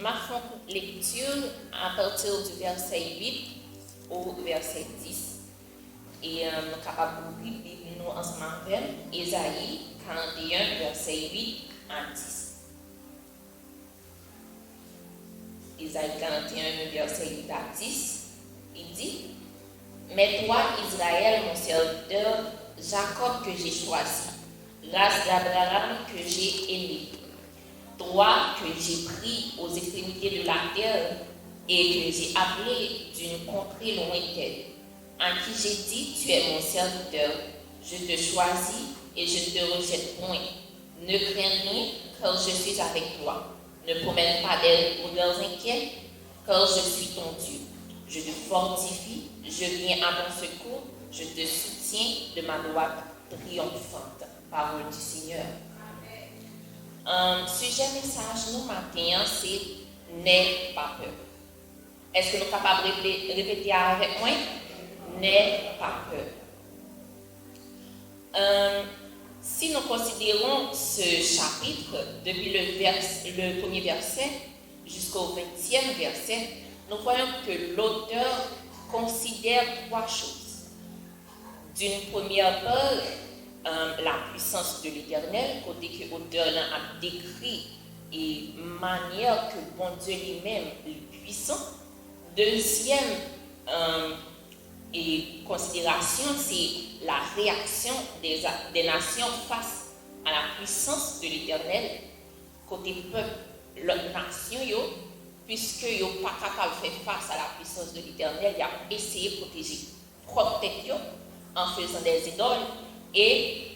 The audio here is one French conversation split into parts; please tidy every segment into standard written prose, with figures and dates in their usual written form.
marquons lecture à partir du verset 8 au verset 10. Et nous sommes capables de lire nous ensemble avec Ésaïe 41, verset 8 à 10. Ésaïe 41, verset 8 à 10, il dit: Mais toi, Israël, mon serviteur, Jacob que j'ai choisi, race d'Abraham que j'ai aimé, toi que j'ai pris aux extrémités de la terre et que j'ai appelé d'une contrée lointaine, à qui j'ai dit, tu es mon serviteur, je te choisis et je ne te rejette point. Ne crains rien, car je suis avec toi. Ne promène pas des regards inquiets, car je suis ton Dieu. Je te fortifie, je viens à ton secours, je te soutiens de ma droite triomphante. Parole du Seigneur. Sujet message nous matin, c'est n'aie pas peur. Est-ce que nous sommes capables de répéter avec moi? N'aie pas peur. Si nous considérons ce chapitre, depuis le premier verset jusqu'au 20e verset, nous voyons que l'auteur considère trois choses. D'une première part, la puissance de l'Éternel, côté que l'auteur a décrit et manière que bon Dieu lui-même est puissant. Deuxième et considération, c'est la réaction des nations face à la puissance de l'Éternel, côté peuple, l'autre nation, puisque ils ne sont pas capables de faire face à la puissance de l'Éternel, ils ont essayé de protéger propre tête en faisant des idoles. Et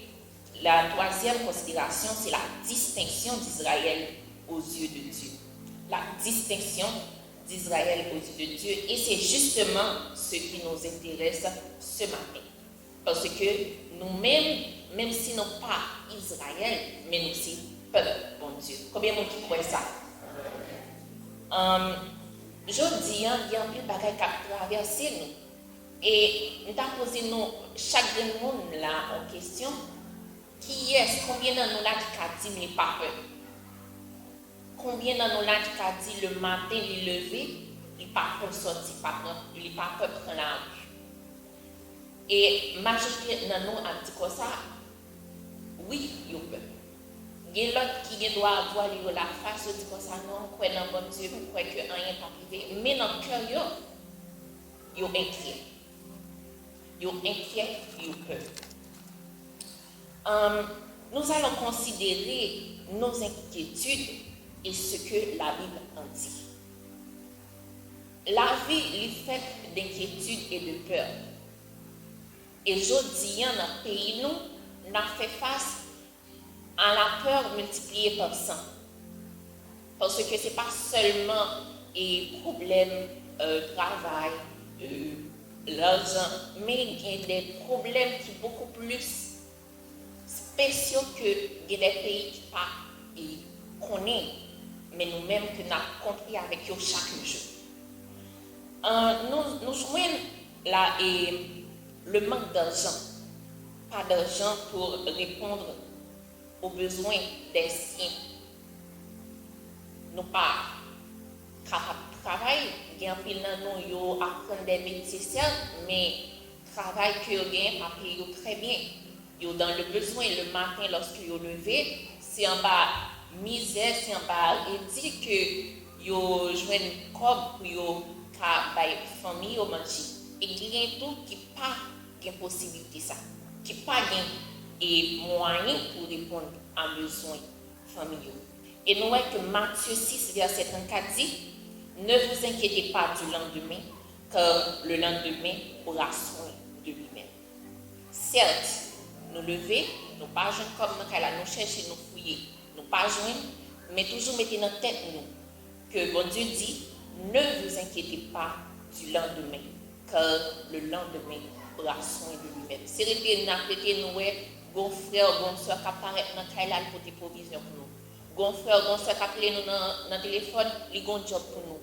la troisième considération, c'est la distinction d'Israël aux yeux de Dieu. La distinction d'Israël aux yeux de Dieu. Et c'est justement ce qui nous intéresse ce matin. Parce que nous-mêmes, même si nous ne sommes pas Israël, mais nous sommes peuple, bon Dieu. Combien de monde qui croit ça? Je dis, il y a un peu de bagages qui a traversé nous. Et nous avons posé chaque monde là en question. Qui est-ce? Combien de nous là qui a dit, mais pas peur? Combien de nous là qui a dit le matin, il lever, il n'est pas peur sortir, il n'est pas peur prendre la rue? Et majorité de nous a dit comme ça, oui, il y a peur. Il y a l'autre qui doit avoir la face, il dit comme ça, non, je crois dans bon Dieu, je crois que rien n'est pas privé. Mais dans le cœur, il est inquiet. Il est inquiet, il est peur. Nous allons considérer nos inquiétudes et ce que la Bible en dit. La vie est faite d'inquiétude et de peur. Et aujourd'hui, dans notre pays, nous avons fait face à la peur multipliée par 100. Parce que ce n'est pas seulement un problème travail, l'argent, mais il y a des problèmes qui sont beaucoup plus spéciaux que des pays qui ne connaissent, mais nous-mêmes que nous avons compris avec eux chaque jour. Nous jouons le manque d'argent. Pas d'argent pour répondre aux besoins des siens. Nous pas capables de travailler. Il y a un peu de nous qui apprennent des métiers, mais le travail que vous gagnez, pas payé très bien. Vous dans le besoin le matin lorsque vous levez, c'est en bas misère, c'est en bas dit que vous jouez une corde pour vous faire famille au manger. Et il y a tout qui pas de possibilité ça, qui pas de moyens pour répondre à besoins familiaux. Et nous voyons que Matthieu 6, verset 34 dit: ne vous inquiétez pas du lendemain, car le lendemain aura soin de lui-même. Certes, nous lever, nous pas jouer comme nous chercher, nous fouiller, nous pas jouer, mais toujours mettez dans la tête nous que bon Dieu dit: ne vous inquiétez pas du lendemain, car le lendemain aura soin de lui-même. C'est répéter nous, bon frère, bon soeur qui apparaît dans le cahier pour des provisions pour nous. Bon frère, bon soeur qui appelle nous dans le téléphone, il a un job pour nous.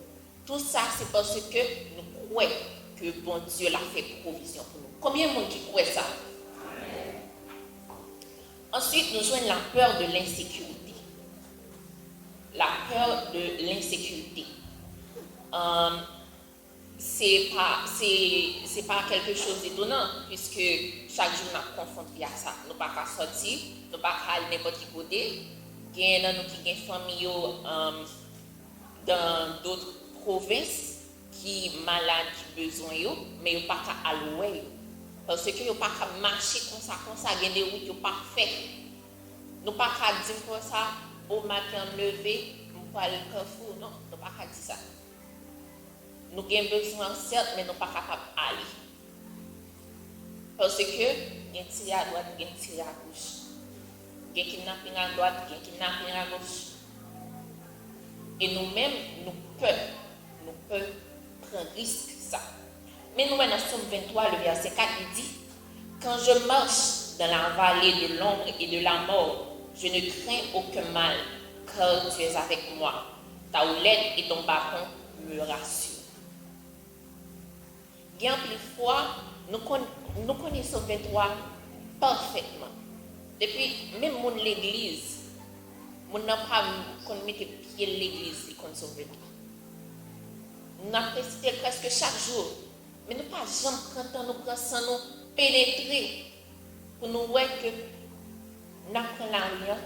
Tout ça, c'est parce que nous croyons que bon Dieu l'a fait provision pour nous. Combien de monde qui croit ça? Ensuite, nous jouons la peur de l'insécurité. la peur de l'insécurité. C'est pas quelque chose d'étonnant, puisque chaque jour nous sommes confrontés à ça. Nous ne pouvons pas sortir, nous ne pouvons pas aller n'importe quel côté. Il y a des familles dans d'autres provinces qui sont malades, qui ont besoin, mais ils ne peuvent pas aller. Parce qu'ils ne peuvent pas marcher comme ça, il y a des routes qui sont parfaites. Nous ne pouvons pas dire comme ça, au matin levé, nous ne pouvons pas aller au Carrefour. Non, nous ne pouvons pas dire ça. Nous avons besoin, certes, mais nous ne sommes pas capables d'aller. Parce que, il y a un tiré à droite, il y a un tiré à gauche. Il y a un kidnapping à droite, il y a un kidnapping à gauche. Et nous-mêmes, nous pouvons prendre risque ça. Mais nous, dans Somme 23, le verset 4, il dit, quand je marche dans la vallée de l'ombre et de la mort, je ne crains aucun mal, car tu es avec moi. Ta houlette et ton bâton me rassurent. Bien plus fois, nous connaissons 23 parfaitement. Depuis, même l'église, nous n'avons pas mis pied de l'église qu'on sauve 23. Nous avons précisé presque chaque jour. Mais nous pas jamais quand nous prenons nous pénétrer pour nous voir que nous n'apprenons rien,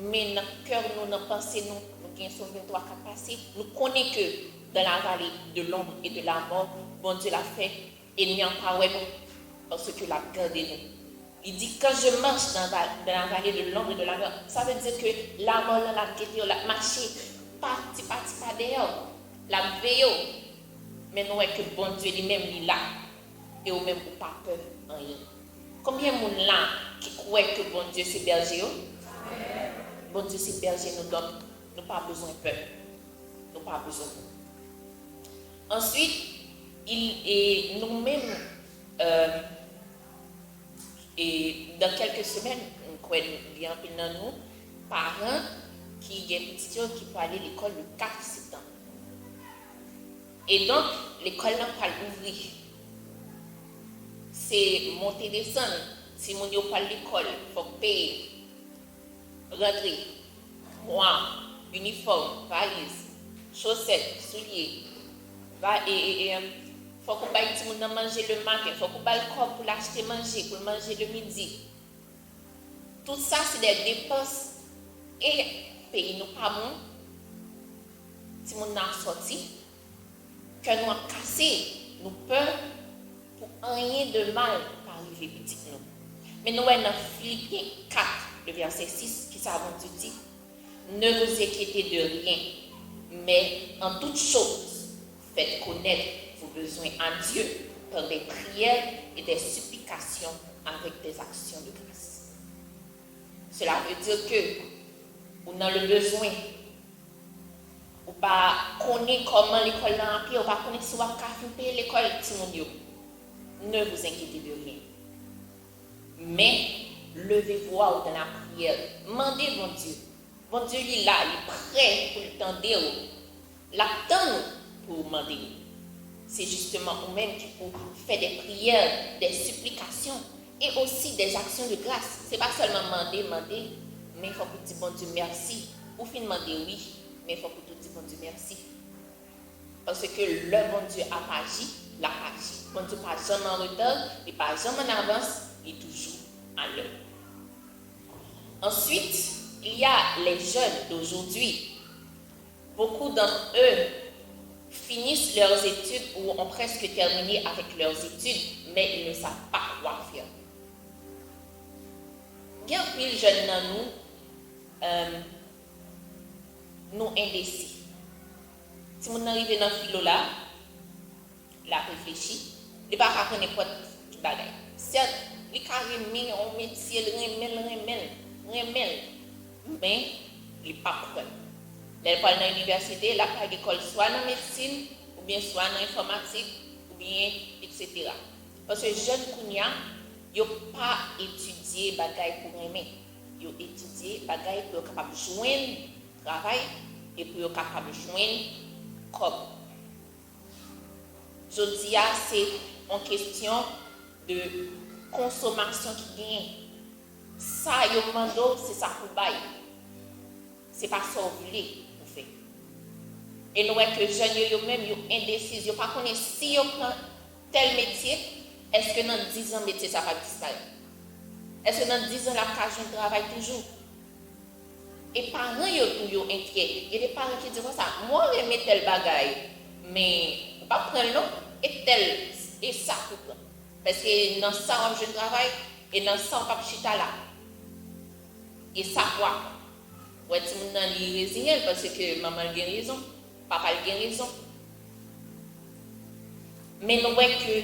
mais notre cœur, notre pensée, nous avons sauvé 23 capacités. Nous connaissons que dans la vallée de l'ombre et de la mort, bon Dieu l'a fait, et nous n'avons pas parce que l'a gardé nous. Il dit, quand je marche dans la vallée de l'ombre et de la mort, ça veut dire que la mort, la guette, la marché, pas dehors, la veille. Mais nous voyons que bon Dieu lui-même est là. Et nous même pas peur en rien. Combien de monde là qui croient que bon Dieu c'est berger? Bon Dieu c'est berger, nous donc nous pas besoin de peur. Nous pas besoin. Ensuite, nous-mêmes, et dans quelques semaines, nous croyons bien dans nous, parents qui ont des petits qui peuvent aller à l'école le 4 septembre. Et donc, l'école n'a pas ouvrir. C'est monter, descendre. Si mon n'a pas l'école, il faut payer, rentrer, moi, uniforme, valise, chaussettes, souliers. Il faut qu'on baille tout le monde manger le matin, il faut qu'on baille le corps pour l'acheter manger, pour manger le midi. Tout ça, c'est des dépenses. Et pays nous pas bon. Si mon n'a sorti, que nous avons cassé, nous peur pour rien de mal par arriver petit nous. Mais nous avons dans Philippiens 4, le verset 6, qui s'avance dit, ne vous inquiétez de rien, mais en toute chose, faites connaître vos besoins à Dieu par des prières et des supplications avec des actions de grâce. Cela veut dire que vous avez le besoin. Ou pas connaître comment l'école n'a pas, ou pas connaître si vous avez payer l'école, ne vous inquiétez de rien. Mais levez-vous dans la prière. Demandez mon Dieu. Mon Dieu, il est là, il est prêt pour le tendre. L'attend pour demander. C'est justement vous-même qui pouvez faire des prières, des supplications et aussi des actions de grâce. Ce n'est pas seulement demander, mais il faut que vous dites bon Dieu merci. Ou fin demander oui. Mais il faut que tu dises, bon Dieu, merci. Parce que le bon Dieu a agi, l'a agi. Bon Dieu pas jamais en retard, il pas jamais en avance, il est toujours à l'heure. Ensuite, il y a les jeunes d'aujourd'hui. Beaucoup d'entre eux finissent leurs études ou ont presque terminé avec leurs études, mais ils ne savent pas quoi faire. Bien plus jeunes dans nous indécis. Si on arrive dans le philo là, la réfléchit, il ne va pas connaître n'importe quel bagage. Certes, il a remis un métier, remel, mais il n'est pas prêt. Il va dans l'université, il a pas l'école, soit dans la médecine, ou bien soit dans l'informatique, ou bien, etc. Parce que les jeunes Kounia, ils n'ont pas étudié bagage pour aimer. Ils ont étudié bagage pour être capable de joindre travail et pour être capable de joindre comme. Je dis c'est une question de consommation qui gagne. Ça, yo mando, c'est ça pour bail. C'est pas ça vous voulez. Vous Et nous voyons que les jeunes eux-mêmes sont indécis. Ils ne pas connaissent si ils prennent tel métier, est-ce que dans 10 ans, le métier ça va disparaître? Est-ce que dans 10 ans, la cage de travail toujours? Et parents, ils sont inquiets. Il y a des parents qui disent ça, moi, je mets tel bagaille, mais pas prendre non, et tel, et ça pour prendre. Parce que dans ça, je travaille, et dans ça, on va chita là. Et ça, quoi? Ouais, tout le monde a résigné parce que maman a raison, papa a raison. Mais nous voyons que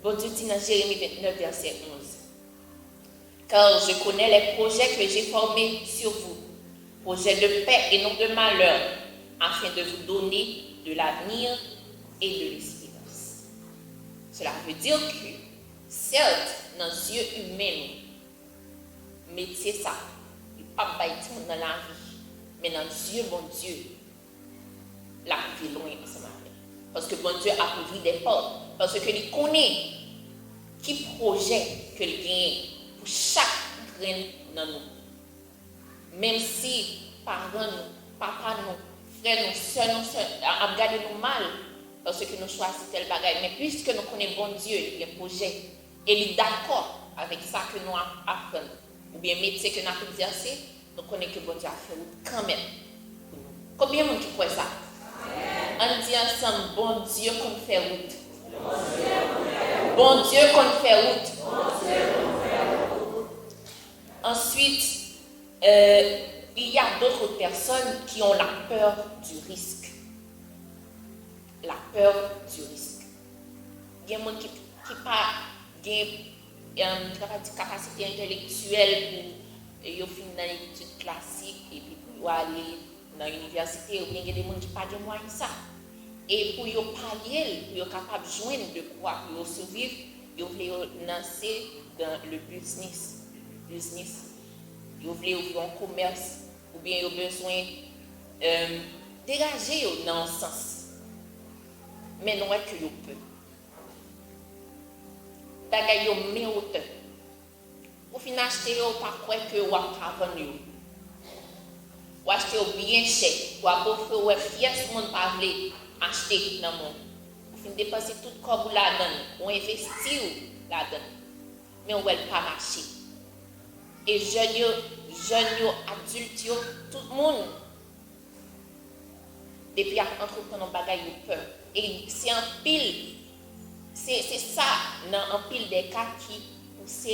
bon Dieu dit dans Jérémie 29, verset 11. Car je connais les projets que j'ai formés sur vous, projets de paix et non de malheur, afin de vous donner de l'avenir et de l'espérance. Cela veut dire que, certes, dans les yeux humains, métier ça, il n'y a pas de dans la vie, mais dans les yeux, bon Dieu, la vie est loin ensemble. Parce que bon Dieu a ouvert des portes. Parce qu'il connaît qui projet que il gagne pour chaque grain dans nous. Même si parents nous, papa nous, frères nous, soeurs nous, a regardé nous mal parce que nous choisissons tel bagage. Mais puisque nous connaissons bon Dieu, il y a un projet, et il est d'accord avec ça que nous apprenons, ou bien métier que nous avons exercé, nous connaissons que bon Dieu a fait quand même. Combien de monde qui croit ça? On dit ensemble, bon Dieu qu'on fait route. Bon Dieu qu'on fait route. Ensuite, il y a d'autres personnes qui ont la peur du risque. La peur du risque. Il y a des gens qui n'ont pas de capacité intellectuelle pour finir dans l'étude classique et puis pour aller dans l'université, ou bien il y a des gens qui n'ont pas de moyens ça. Et pour y parler, pour y capable de joindre de quoi pour survivre, ils veulent lancer dans le business. Ils veulent ouvrir un commerce, ou bien ils ont besoin de dégager dans un sens. Mais non, que ils peuvent. Bagaille yo met hauteur. Ou fin acheter yo pas quoi que ou pas vendre. Ou acheter bien cher, ou avoir fait fier monde pas vle acheter dans monde. Ou fin dépenser tout comme là-dedans, ou investir là-dedans. Mais on va pas marcher. Et jeunes adultes tout le monde depuis entreprendre un bagage de peur. Et c'est un pile. C'est ça, dans un pile des cas qui pousse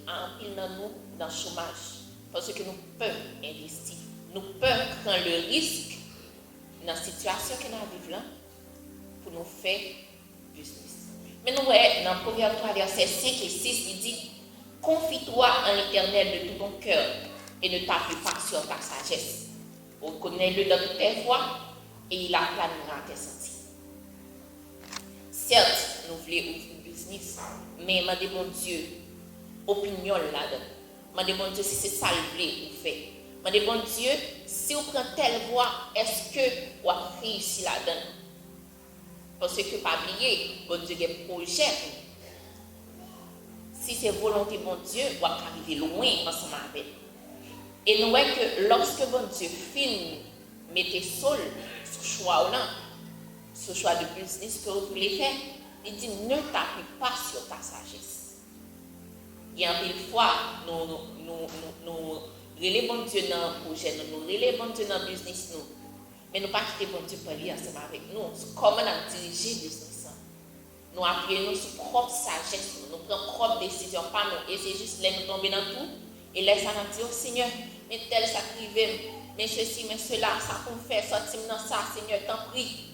un pile dans nous dans le chômage. Parce que nous pouvons investir. Nous pouvons prendre le risque dans la situation que nous vivons pour nous faire business. Mais nous voyons dans Proverbe 3, verset 5 et 6, il dit: confie-toi en l'Éternel de tout ton cœur et ne t'appuie pas sur ta sagesse. Reconnais-le dans toutes tes voies et il aplanira tes sentiers. Certes, nous voulons ouvrir un business, mais demandez mon Dieu, opinion là-dedans. Demandez mon Dieu si c'est ça le voulez ou fait. Demandez mon Dieu, si vous prenez telle voie, est-ce que vous avez réussi là-dedans? Parce que, pas oublier, bon Dieu a un projet. Si c'est volonté de bon Dieu, vous allez arriver loin ensemble avec. Et nous voyons que lorsque bon Dieu finit, mettez sol ce choix là, ce choix de business que vous voulez faire, il dit ne t'appuie pas sur ta sagesse. Il y a une fois, nous relèvons bon Dieu dans le projet, nous relèvons bon Dieu dans le business, mais nous ne pas quitter bon Dieu pour aller ensemble avec nous. Comment on dirige le business? Nous appuyons sur propre sagesse, nous prenons propre décision, pas nous. Et c'est juste là nous tomber dans tout. Et là, ça nous dit, oh Seigneur, mais tel ça privé, mais ceci, mais cela, ça qu'on fait, sortir dans ça, Seigneur, t'en prie.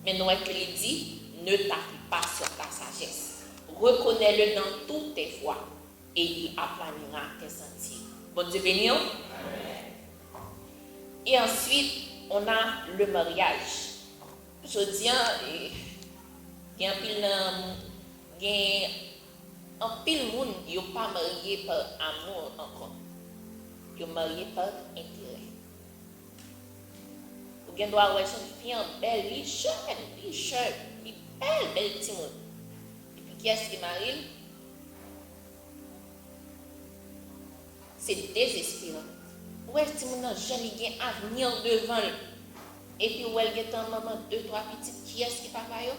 Mais nous, que il dit, ne t'appuie pas sur ta sagesse. Reconnais-le dans toutes tes voies et il aplanira tes sentiers. Bon Dieu béni. Et ensuite, on a le mariage. Je dis, il y a un pile monde qui n'est pas marié par amour encore. Ils sont mariés par intérêt. Vous avez droit à une fille belle, elle est jeune, belle petit monde. Et puis qui est-ce qui marie? C'est désespérant. Ouais, petit monde jeune, il a un avenir devant lui. Et puis, où elle est un maman, 2, 3 petites, qui est-ce qui papa yo?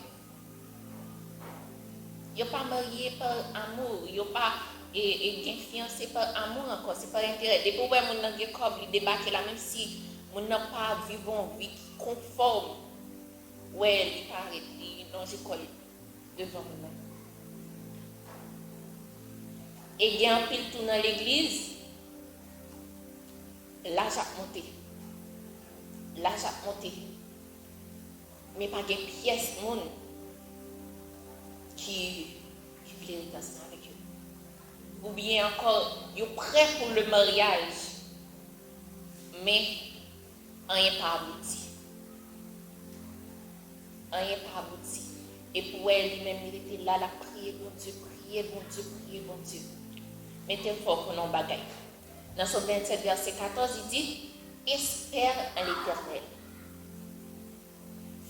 Yo pas marié par amour, yo pas et fiancé par amour encore, c'est par intérêt. Depuis où mon nan gen kob li débarquer là, même si mon nan pas vivant vie conforme, ouais, il paraît, il non j'école devant mon nan. Et il y a un pile tout dans l'église, là j'ai monté. Là j'ai monté. Mais pas de pièce monde qui veut rester ensemble avec eux. Ou bien encore, ils sont prêts pour le mariage, mais rien pas abouti. Rien pas abouti. Et pour elle, lui-même, il était là, la prier, bon Dieu, prier, bon Dieu, prier, bon Dieu. Mettez fort pour nos bagailles. Dans son 27, verset 14, il dit, espère en l'Éternel.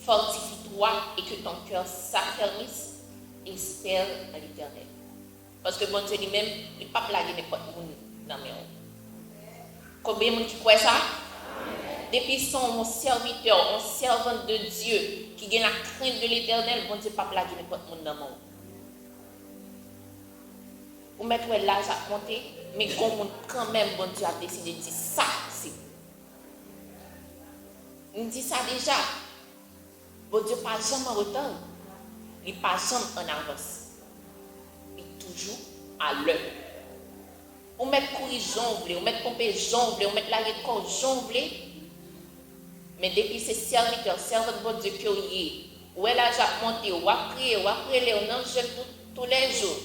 Fortifie-toi et que ton cœur s'affermisse. Espère en l'Éternel. Parce que bon Dieu lui-même, il ne peut pas plaguer n'importe qui dans mes mains. Combien de gens qui croient ça? Depuis son serviteur, un servant de Dieu, qui a la crainte de l'Éternel, bon Dieu ne peut pas plaguer n'importe qui dans mes mains. Vous mettez l'âge à compter, mais quand même, bon Dieu a décidé de dire ça. Il dit ça déjà. Bon Dieu pas jamais en retard. Il n'est pas jamais en avance. Il est toujours à l'heure. On met courir jonglé, on met pomper jonglé, on met la récolte jonglé. Mais depuis ces serviteurs, servants de bon Dieu qui ont eu, où elle a déjà monté, ou a prié, ou a prié, on en jeune tous les jours.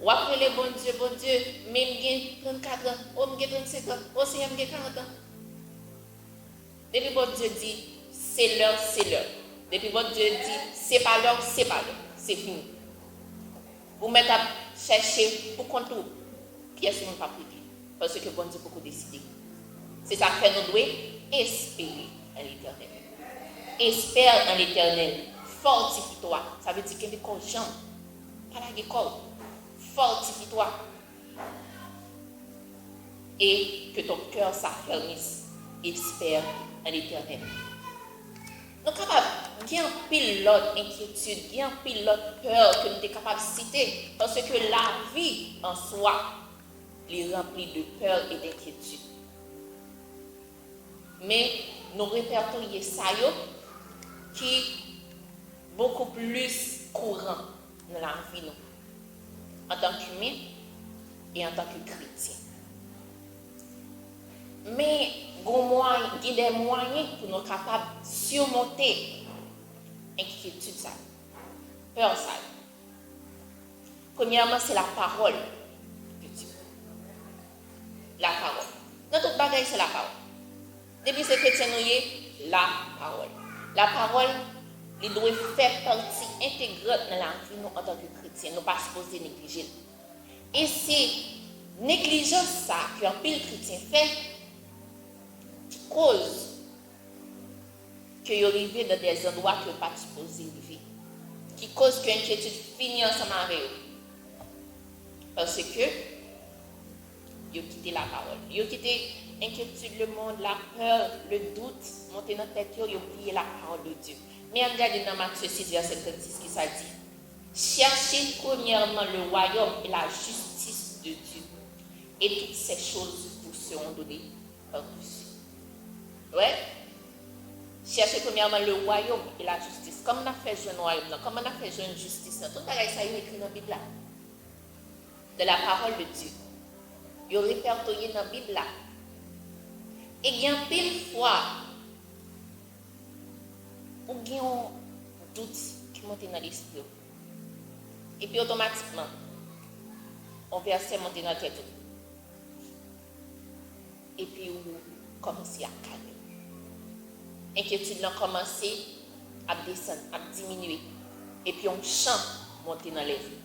Ou a prié, bon Dieu, même j'ai 34 ans, ou j'ai 35 ans, ou c'est j'ai 40 ans. Depuis bon Dieu dit, c'est l'heure, c'est l'heure. Depuis bon Dieu dit, c'est pas l'heure, c'est fini. Vous mettez à chercher pour compte tout, qui est-ce qu'on ne pas prier. Parce que bon Dieu peut décider. C'est ça que nous devons espérer en l'Éternel. Espère en l'Éternel. Fortifie-toi. Ça veut dire qu'il y a des gens. Pas la l'école. Fortifie-toi. Et que ton cœur s'affermisse. Espère en l'Éternel. Nous sommes capables de bien pile l'autre inquiétude, bien pile l'autre peur que nous sommes capables de citer. Parce que la vie en soi est remplie de peur et d'inquiétude. Mais nous répertorions ça qui est beaucoup plus courant dans la vie nous, en tant qu'humain et en tant que chrétien. Mais il y a des moyens pour nous capables de surmonter l'inquiétude, ça, peur, ça. Premièrement, c'est la parole de Dieu. La parole. Dans toute bagaille, c'est la parole. Depuis ce chrétien, nous la parole. La parole, elle doit faire partie intégrante de la vie nous en tant que chrétien. Nous ne pas supposés négliger. Et c'est négligence ça qu'un pile chrétien fait qui cause que vous arrivez dans des endroits que vous ne pas supposés vivre. Qui cause que l'inquiétude finit ensemble avec vous. Parce que vous quittez la parole. Vous quittez l'inquiétude, le monde, la peur, le doute, monter dans la tête, vous oubliez la parole de Dieu. Mais regardez dans Matthieu 6, verset 36, qui ça dit. Cherchez premièrement le royaume et la justice de Dieu. Et toutes ces choses vous seront données par-dessus. Ouais? Cherchez premièrement le royaume et la justice. Comme on a fait jouer le royaume, comme on a fait jouer une justice, tout ça est écrit dans la Bible. De la parole de Dieu. Il y a répertorié dans la Bible. Et il y a pile fois où il y a un doute qui monte dans l'esprit. Et puis automatiquement, on verset monter dans la tête. Et puis on commence à calmer. L'inquiétude a commencé à descendre, à diminuer. Et puis on chante monter dans les vies.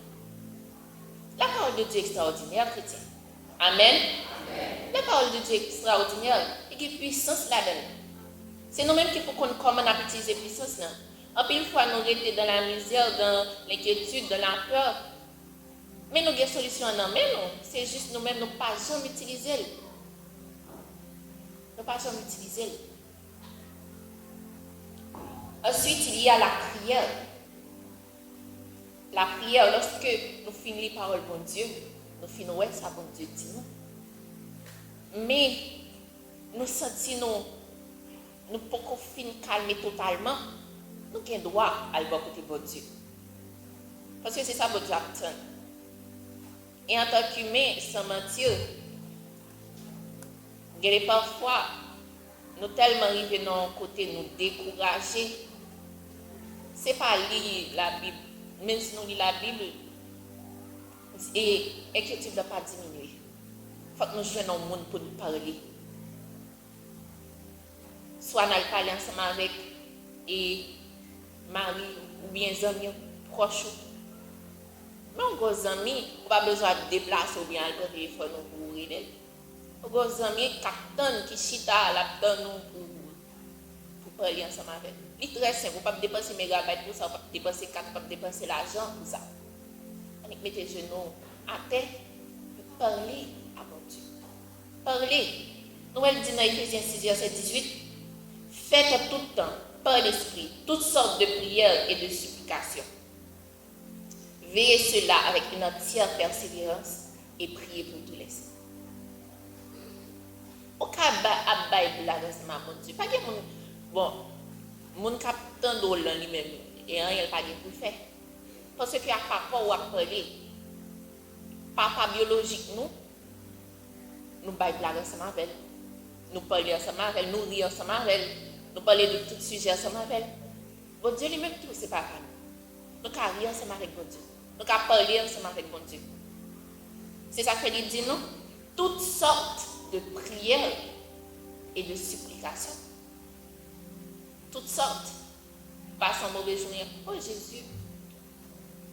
La parole de Dieu est extraordinaire, chrétien. Amen. Amen. La parole de Dieu est extraordinaire. Il y a une puissance là-dedans. C'est nous-mêmes qui pouvons comment utiliser cette puissance là. En plus, une fois nous étions dans la misère, dans l'inquiétude, dans la peur. Mais nous avons des solutions en main. C'est juste nous-mêmes, nous ne pouvons pas jamais utiliser. Nous ne pouvons pas jamais utiliser. Ensuite, il y a la prière. La prière, lorsque nous finissons les paroles de Dieu, nous finissons ça, bon Dieu dit nous. Mais nous sentons, nous ne pouvons pas calmer totalement, nous avons droit à aller côté de Dieu. Parce que c'est ça que Dieu attend. Et en tant qu'humain, sans mentir, parfois, nous tellement arrivés dans un côté, nous décourager. Ce n'est pas lire la Bible. Même si nous lisons la Bible, et l'inquiétude ne doit pas diminuer. Il faut que nous jouions un monde pour nous parler. Soit nous parlons ensemble avec Marie ou bien des amis proches. Mais on a des amis, on n'a pas besoin de déplacer ou bien de téléphone pour aider. On a des amis qui chita là-dedans pour parler ensemble avec. C'est très simple, vous ne pouvez pas dépenser mégabytes pour ça, vous ne pouvez pas dépenser 4, vous ne pouvez pas dépenser l'argent pour ça. On met les genoux à terre et parler à mon Dieu. Parler. Nous elle dit dans Éphésiens 6, verset 18, faites tout le temps, par l'esprit, toutes sortes de prières et de supplications. Veillez cela avec une entière persévérance et priez pour tous les saints. Au cas de la grâce de mon Dieu, pas que bon. Mon capitaine d'eau lui-même et rien pas de faire parce que à papa ou à parler papa biologique nous baillons ensemble avec nous parler ensemble avec nous rire ensemble avec nous parler de tout sujet ensemble avec bon Dieu lui-même tout c'est pas nous qu'à rire ensemble avec bon Dieu nous qu'à parler ensemble avec bon Dieu c'est ça qu'il dit nous toutes sortes de prières et de supplications. Toutes sortes. Pas sans mauvais journée. Oh Jésus.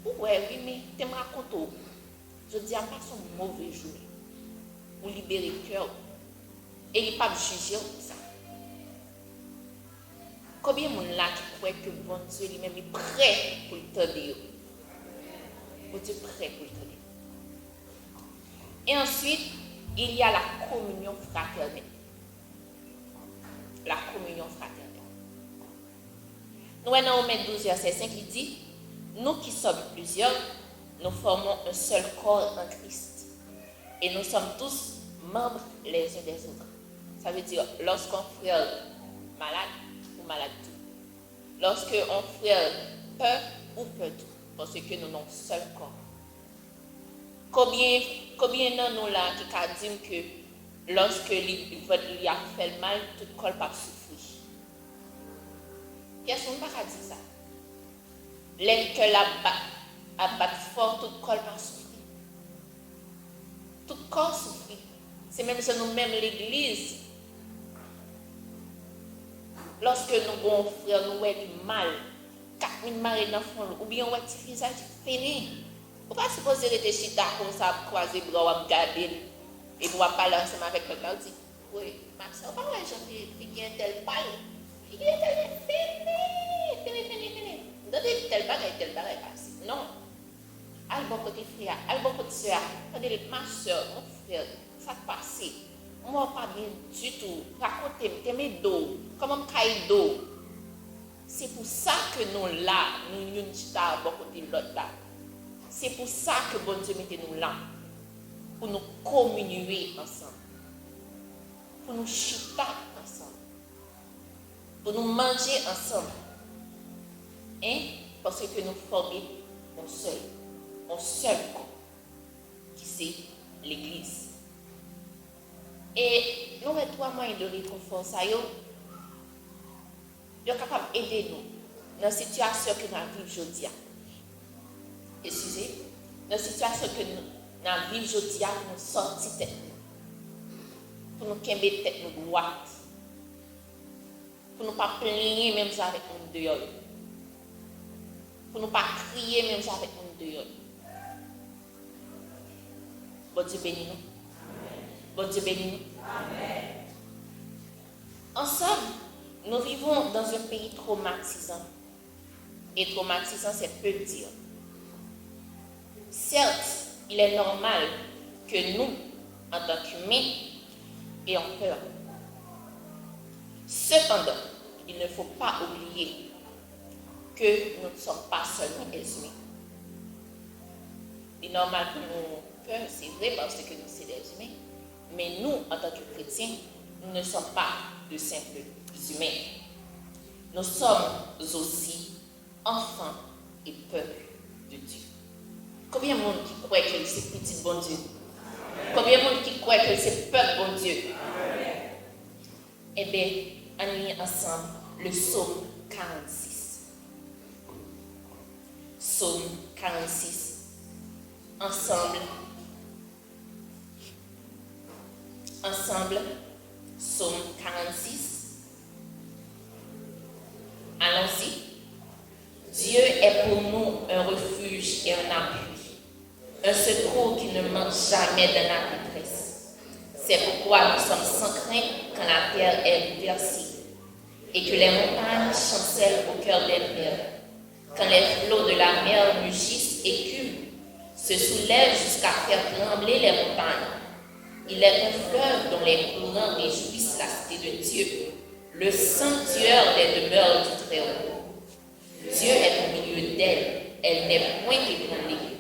Ouais, oui, mais tu me racontes. Je dis, pas son mauvais journée. Pour libérer le cœur. Et il n'est pas juger pour ça. Combien de gens là qui croient que bon Dieu lui-même est prêt pour le t'aider? Bon Dieu est prêt pour le t'aider. Et ensuite, il y a la communion fraternelle. La communion fraternelle. Nous, dans Romains 12, verset 5, il dit, nous qui sommes plusieurs, nous formons un seul corps en Christ. Et nous sommes tous membres les uns des autres. Ça veut dire, lorsqu'un frère est malade ou malade tout. Lorsqu'un frère peur ou peut tout. Parce que nous avons un seul corps. Combien de nous là qui disent que lorsque il a fait mal, tout le corps pas souffrir. Personne ne peut pas dire ça. L'aide que la bat fort, tout le corps va souffrir. Tout le corps souffrir. C'est même ça nous-mêmes l'église. Lorsque nous avons un frère, nous avons mal, 4000 marées dans le fond, ou bien on a un petit visage fini. On ne peut pas supposer rester chita comme ça, croiser les bras, regarder, et pour parler ensemble avec le gars. On dit, oui, Max, on ne peut pas j'ai un tel bail. Il est fini. Donnez tel bagage passé. Non. Al bon côté frère, al bon côté soeur. Attendez, ma soeur, mon frère, ça passe. Moi, pas bien du tout. Racontez-moi, mes dos. Comment me dos. C'est pour ça que nous là, nous sommes chita bon côté l'autre là. C'est pour ça que bon Dieu mette nous là. Pour nous communier ensemble. Pour nous chita ensemble. Pour nous manger ensemble. Hein? Parce que nous formons un seul corps, qui c'est l'Église. Et nous avons trois moyens de réconfort. Ça y est capable d'aider nous dans la situation que nous vivons aujourd'hui. Excusez, dans la situation que nous vivons aujourd'hui, nous sortir tête. Pour nous camber tête nous droite. Pour ne pas plaigner même ça avec nous dehors. Pour ne pas crier même ça avec nous dehors. Bon Dieu bénis nous. Bon Dieu bénis nous. Amen. Ensemble, nous vivons dans un pays traumatisant. Et traumatisant, c'est peu dire. Certes, il est normal que nous, en tant qu'humains, ayons peur. Cependant, il ne faut pas oublier que nous ne sommes pas seulement des humains. C'est normal que nous peur, c'est vrai parce que nous sommes des humains, mais nous, en tant que chrétiens, nous ne sommes pas de simples humains. Nous sommes aussi enfants et peuple de Dieu. Combien de monde qui croit que c'est petit bon Dieu? Combien de monde qui croit que c'est peuple bon Dieu? Eh bien, on lit ensemble le psaume 46. Psaume 46. Ensemble, psaume 46. Allons-y. Dieu est pour nous un refuge et un appui, un secours qui ne manque jamais dans la détresse. C'est pourquoi nous sommes sans crainte quand la terre est bouleversée et que les montagnes chancellent au cœur des mers, quand les flots de la mer mugissent et culent, se soulèvent jusqu'à faire trembler les montagnes. Il est un fleuve dont les courants réjouissent la cité de Dieu, le sanctuaire des demeures du Très-Haut. Dieu est au milieu d'elle, elle n'est point ébranlée.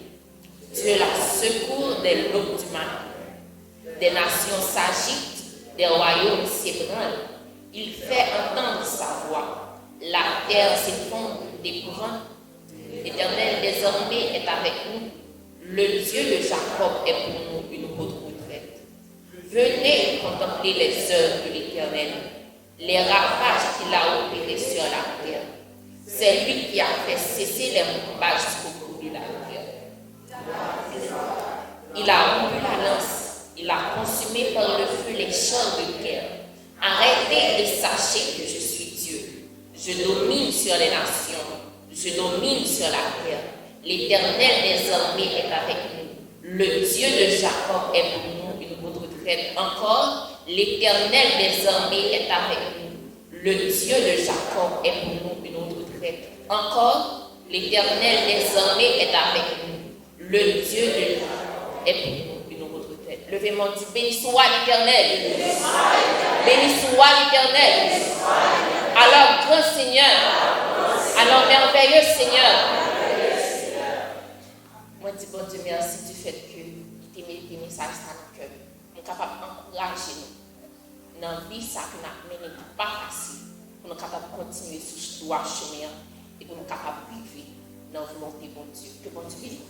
Dieu la secourt des l'aube du matin. Des nations s'agitent, des royaumes s'ébranlent. Il fait entendre sa voix. La terre s'effondre d'épouvante. L'Éternel des armées est avec nous. Le Dieu de Jacob est pour nous une haute retraite. Venez contempler les œuvres de l'Éternel, les ravages qu'il a opérés sur la terre. C'est lui qui a fait cesser les combats jusqu'au bout de la terre. Il a rompu la lance, il a consumé par le feu les champs de guerre. Arrêtez de sachez que je suis Dieu. Je domine sur les nations, je domine sur la terre. L'Éternel des armées est avec nous. Le Dieu de Jacob est pour nous une haute retraite. Encore, l'Éternel des armées est avec nous. Le Dieu de Jacob est pour nous une haute retraite. Encore, l'Éternel des armées est avec nous. Le Dieu de Jacob est pour nous une haute retraite. Levez-moi, dit, béni soit l'Éternel. Béni soit l'Éternel. Alors, grand Seigneur. Alors, merveilleux Seigneur. Moi, je dis, bon Dieu, merci du fait que tu as mis tes messages dans notre cœur. Nous sommes capables d'encourager nous dans la vie ça que nous avons mené, pas facile, pour nous capables de continuer sur ce droit chemin et pour nous capables de vivre dans la volonté de bon Dieu. Que bon Dieu bénisse.